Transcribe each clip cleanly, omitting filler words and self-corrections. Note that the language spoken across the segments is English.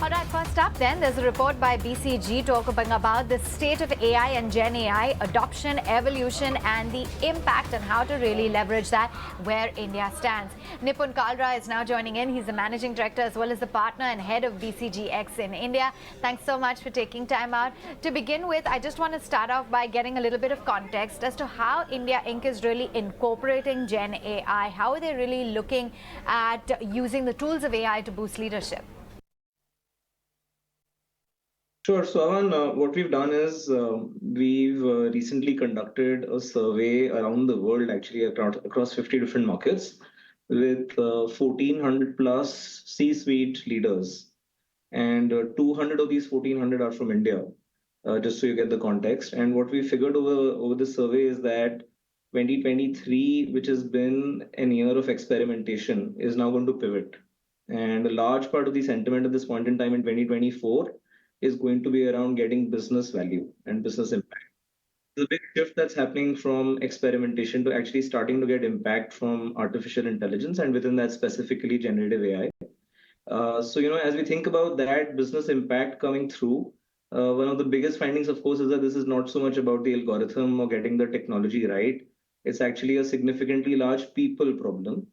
All right, first up then, there's a report by BCG talking about the state of AI and GenAI, adoption, evolution, and the impact and how to really leverage that where India stands. Nipun Kalra is now joining in. He's the managing director as well as the partner and head of BCG X in India. Thanks so much for taking time out. To begin with, I just want to start off by getting a little bit of context as to how India Inc. is really incorporating GenAI. How are they really looking at using the tools of AI to boost leadership? Sure. So, Avanne, what we've done is we've recently conducted a survey around the world, actually across 50 different markets, with 1,400 plus C-suite leaders, and 200 of these 1,400 are from India. Just so you get the context. And what we figured over the survey is that 2023, which has been an year of experimentation, is now going to pivot. And a large part of the sentiment at this point in time in 2024 is going to be around getting business value and business impact. The big shift that's happening from experimentation to actually starting to get impact from artificial intelligence, and within that specifically generative AI. As we think about that business impact coming through, one of the biggest findings, of course, is that this is not so much about the algorithm or getting the technology right. It's actually a significantly large people problem.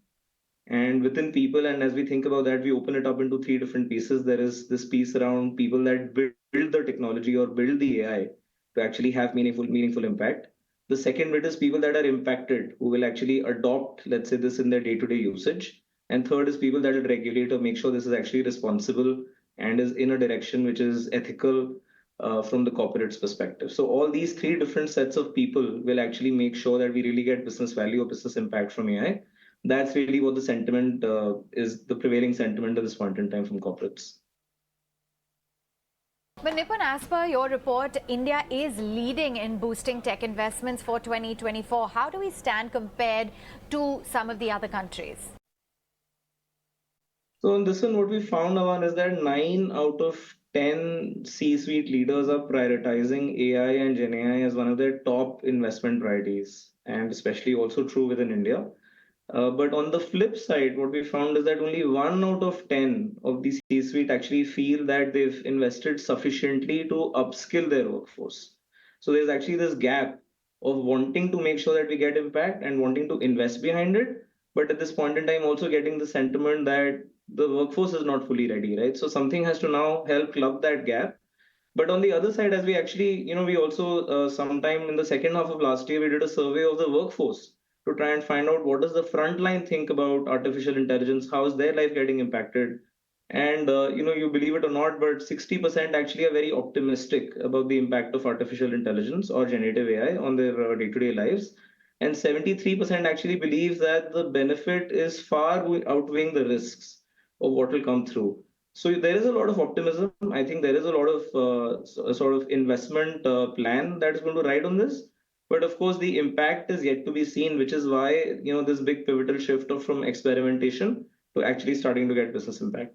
And within people, and as we think about that, we open it up into three different pieces. There is this piece around people that build the technology or build the AI to actually have meaningful impact. The second bit is people that are impacted, who will actually adopt, let's say, this in their day-to-day usage. And third is people that will regulate or make sure this is actually responsible and is in a direction which is ethical from the corporate's perspective. So all these three different sets of people will actually make sure that we really get business value or business impact from AI. That's really what the sentiment is, the prevailing sentiment at this point in time from corporates. But Nipun, as per your report, India is leading in boosting tech investments for 2024. How do we stand compared to some of the other countries? So in this one, what we found, Avan, is that 9 out of 10 C-suite leaders are prioritizing AI and GenAI as one of their top investment priorities, and especially also true within India. But on the flip side, what we found is that only 1 out of 10 of the C-suite actually feel that they've invested sufficiently to upskill their workforce. So there's actually this gap of wanting to make sure that we get impact and wanting to invest behind it, but at this point in time also getting the sentiment that the workforce is not fully ready, right? So something has to now help plug that gap. But on the other side, as we actually, we also sometime in the second half of last year, we did a survey of the workforce to try and find out what does the front line think about artificial intelligence, how is their life getting impacted. And you believe it or not, but 60% actually are very optimistic about the impact of artificial intelligence or generative AI on their day-to-day lives. And 73% actually believe that the benefit is far outweighing the risks of what will come through. So there is a lot of optimism. I think there is a lot of sort of investment plan that is going to ride on this. But of course, the impact is yet to be seen, which is why this big pivotal shift from experimentation to actually starting to get business impact.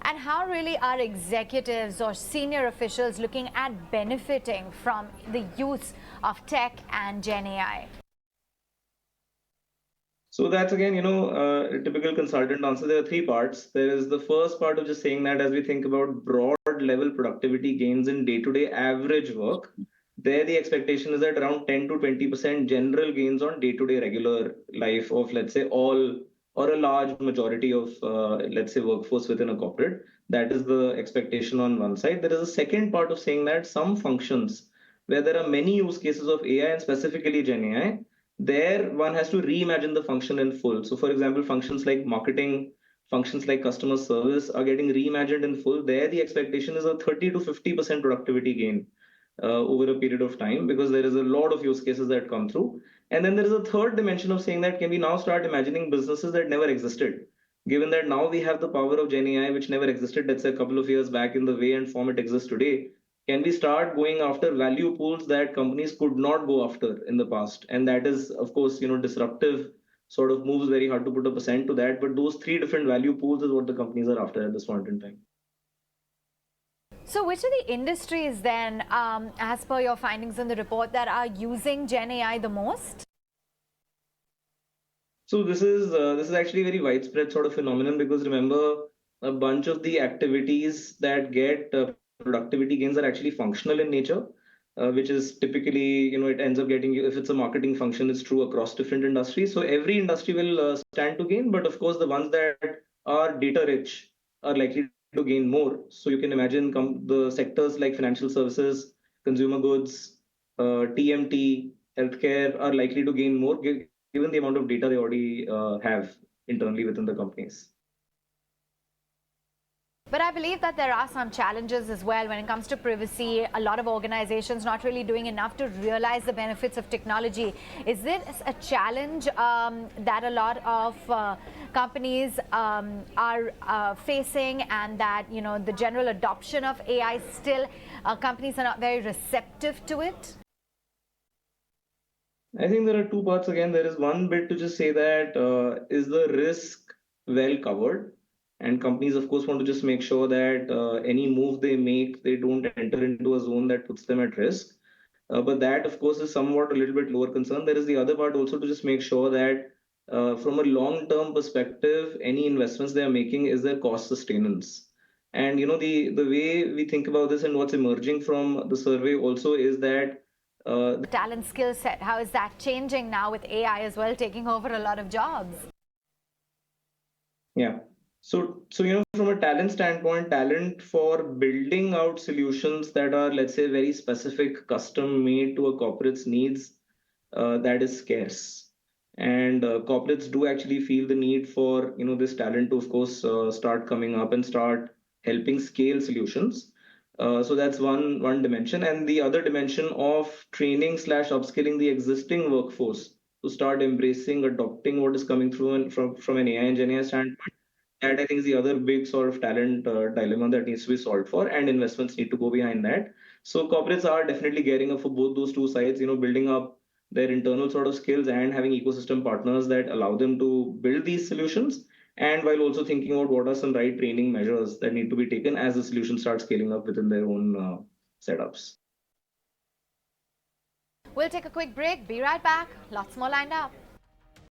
And how really are executives or senior officials looking at benefiting from the use of tech and Gen AI? So that's again, a typical consultant answer. There are three parts. There is the first part of just saying that as we think about broad level productivity gains in day-to-day average work, there the expectation is that around 10 to 20% general gains on day-to-day regular life of, let's say, all or a large majority of, let's say, workforce within a corporate. That is the expectation on one side. There is a second part of saying that some functions where there are many use cases of AI and specifically Gen AI, there one has to reimagine the function in full. So for example, functions like marketing, functions like customer service are getting reimagined in full. There the expectation is a 30 to 50% productivity gain over a period of time, because there is a lot of use cases that come through. And then there is a third dimension of saying that can we now start imagining businesses that never existed, given that now we have the power of Gen AI, which never existed, let's say a couple of years back in the way and form it exists today. Can we start going after value pools that companies could not go after in the past? And that is, of course, disruptive sort of moves, very hard to put a percent to that. But those three different value pools is what the companies are after at this point in time. So which of the industries then, as per your findings in the report, that are using Gen AI the most? So this is actually a very widespread sort of phenomenon, because remember, a bunch of the activities that get productivity gains are actually functional in nature, which is typically, it ends up getting you, if it's a marketing function, it's true across different industries. So every industry will stand to gain, but of course, the ones that are data rich are likely to gain more. So you can imagine the sectors like financial services, consumer goods, TMT, healthcare are likely to gain more given the amount of data they already have internally within the companies. But I believe that there are some challenges as well when it comes to privacy. A lot of organizations not really doing enough to realize the benefits of technology. Is this a challenge that a lot of companies are facing, and that the general adoption of AI still companies are not very receptive to it? I think there are two parts again. There is one bit to just say that is the risk well covered? And companies, of course, want to just make sure that any move they make, they don't enter into a zone that puts them at risk. But that, of course, is somewhat a little bit lower concern. There is the other part also to just make sure that from a long-term perspective, any investments they are making is their cost sustenance. And the way we think about this and what's emerging from the survey also is that Talent skill set, how is that changing now with AI as well taking over a lot of jobs? yeah. So from a talent standpoint, talent for building out solutions that are, let's say, very specific, custom made to a corporate's needs, that is scarce. And corporates do actually feel the need for this talent to, of course, start coming up and start helping scale solutions. So that's one dimension, and the other dimension of training slash upskilling the existing workforce to start embracing, adopting what is coming through and from an AI and GenAI standpoint. That I think is the other big sort of talent dilemma that needs to be solved for, and investments need to go behind that. So corporates are definitely gearing up for both those two sides, building up their internal sort of skills and having ecosystem partners that allow them to build these solutions. And while also thinking about what are some right training measures that need to be taken as the solution starts scaling up within their own setups. We'll take a quick break, be right back. Lots more lined up.